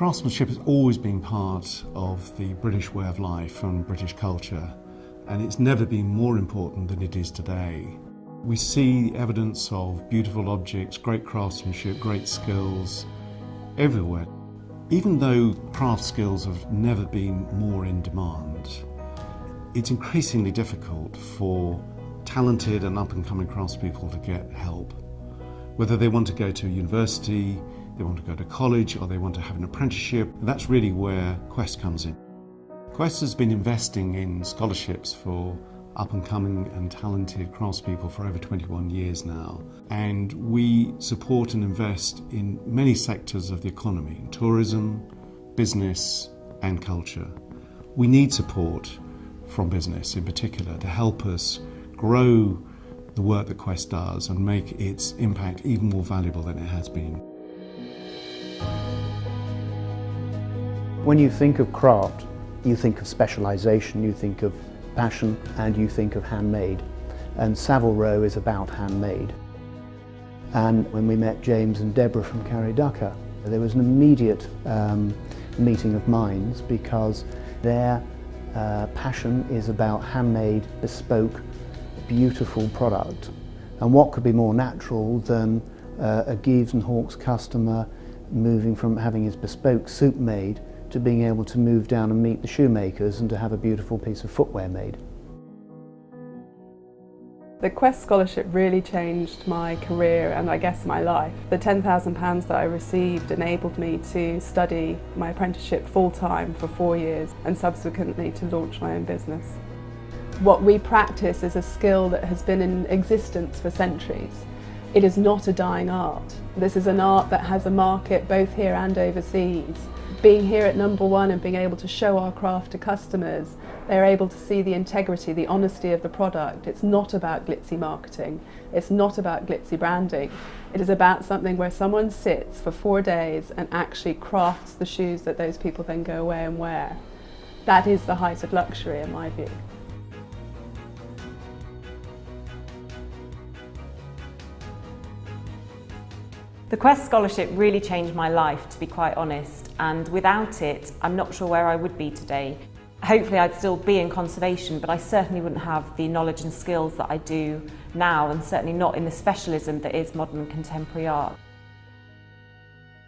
Craftsmanship has always been part of the British way of life and British culture, and it's never been more important than it is today. We see evidence of beautiful objects, great craftsmanship, great skills everywhere. Even though craft skills have never been more in demand, it's increasingly difficult for talented and up-and-coming craftspeople to get help. Whether they want to go to university, they want to go to college, or they want to have an apprenticeship, that's really where Quest comes in. Quest has been investing in scholarships for up-and-coming and talented craftspeople for over 21 years now. And we support and invest in many sectors of the economy, tourism, business and culture. We need support from business in particular to help us grow the work that Quest does and make its impact even more valuable than it has been. When you think of craft, you think of specialisation, you think of passion, and you think of handmade. And Savile Row is about handmade. And when we met James and Deborah from Carriducker, there was an immediate meeting of minds because their passion is about handmade, bespoke, beautiful product. And what could be more natural than a Gives and Hawkes customer moving from having his bespoke suit made to being able to move down and meet the shoemakers and to have a beautiful piece of footwear made. The Quest Scholarship really changed my career and I guess my life. The £10,000 that I received enabled me to study my apprenticeship full-time for 4 years and subsequently to launch my own business. What we practice is a skill that has been in existence for centuries. It is not a dying art. This is an art that has a market both here and overseas. Being here at Number One and being able to show our craft to customers, they're able to see the integrity, the honesty of the product. It's not about glitzy marketing. It's not about glitzy branding. It is about something where someone sits for 4 days and actually crafts the shoes that those people then go away and wear. That is the height of luxury in my view. The Quest Scholarship really changed my life, to be quite honest, and without it, I'm not sure where I would be today. Hopefully I'd still be in conservation, but I certainly wouldn't have the knowledge and skills that I do now, and certainly not in the specialism that is modern contemporary art.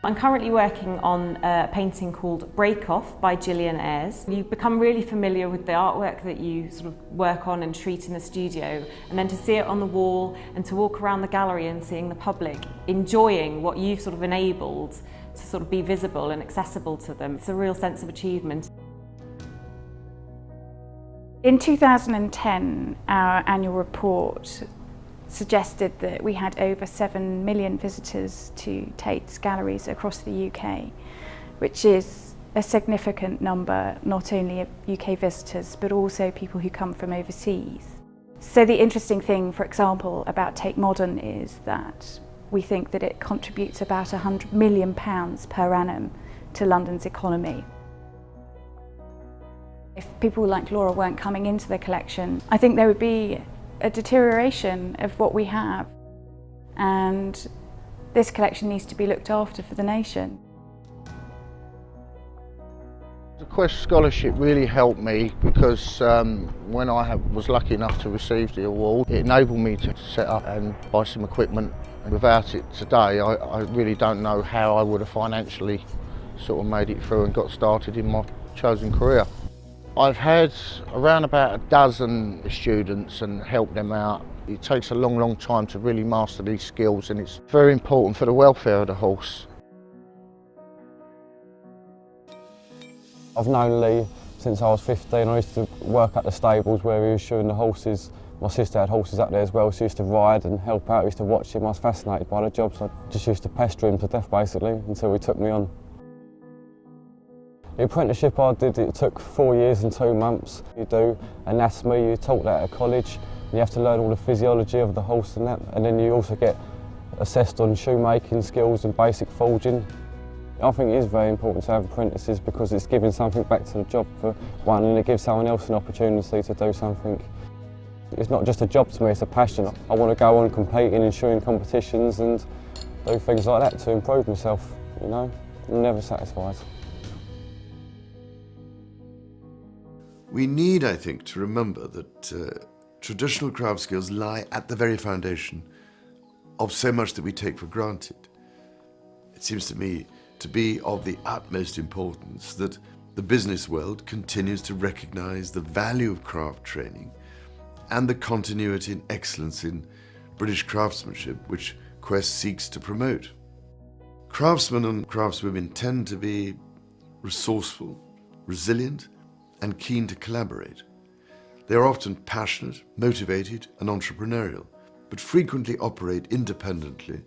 I'm currently working on a painting called Break Off by Gillian Ayres. You become really familiar with the artwork that you sort of work on and treat in the studio, and then to see it on the wall and to walk around the gallery and seeing the public enjoying what you've sort of enabled to sort of be visible and accessible to them. It's a real sense of achievement. In 2010, our annual report suggested that we had over 7 million visitors to Tate's galleries across the UK, which is a significant number, not only of UK visitors, but also people who come from overseas. So the interesting thing, for example, about Tate Modern is that we think that it contributes about £100 million per annum to London's economy. If people like Laura weren't coming into the collection, I think there would be a deterioration of what we have, and this collection needs to be looked after for the nation. The Quest Scholarship really helped me because when I was lucky enough to receive the award, it enabled me to set up and buy some equipment. And without it today, I really don't know how I would have financially sort of made it through and got started in my chosen career. I've had around about a dozen students and helped them out. It takes a long time to really master these skills, and it's very important for the welfare of the horse. I've known Lee since I was 15. I used to work at the stables where he was shoeing the horses. My sister had horses up there as well. She used to ride and help out. I used to watch him. I was fascinated by the job, so I just used to pester him to death basically until he took me on. The apprenticeship I did, it took 4 years and 2 months. You do anatomy, you taught that at college, and you have to learn all the physiology of the horse and that, and then you also get assessed on shoemaking skills and basic forging. I think it is very important to have apprentices because it's giving something back to the job for one, and it gives someone else an opportunity to do something. It's not just a job to me, it's a passion. I want to go on competing in shoeing competitions and do things like that to improve myself, you know. never satisfied. We need, I think, to remember that traditional craft skills lie at the very foundation of so much that we take for granted. It seems to me to be of the utmost importance that the business world continues to recognise the value of craft training and the continuity and excellence in British craftsmanship which Quest seeks to promote. Craftsmen and craftswomen tend to be resourceful, resilient, and keen to collaborate. They are often passionate, motivated, and entrepreneurial, but frequently operate independently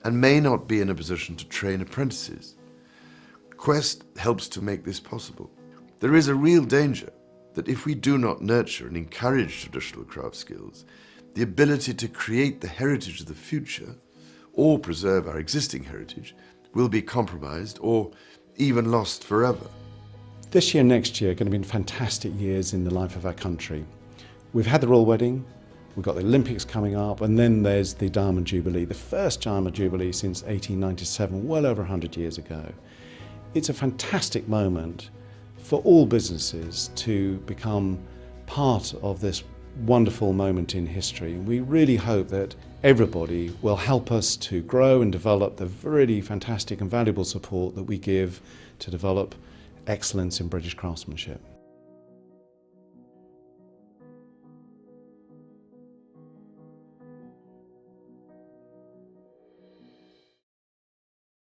and may not be in a position to train apprentices. Quest helps to make this possible. There is a real danger that if we do not nurture and encourage traditional craft skills, the ability to create the heritage of the future or preserve our existing heritage will be compromised or even lost forever. This year and next year are going to be fantastic years in the life of our country. We've had the Royal Wedding, we've got the Olympics coming up, and then there's the Diamond Jubilee, the first Diamond Jubilee since 1897, well over 100 years ago. It's a fantastic moment for all businesses to become part of this wonderful moment in history. We really hope that everybody will help us to grow and develop the really fantastic and valuable support that we give to develop excellence in British craftsmanship.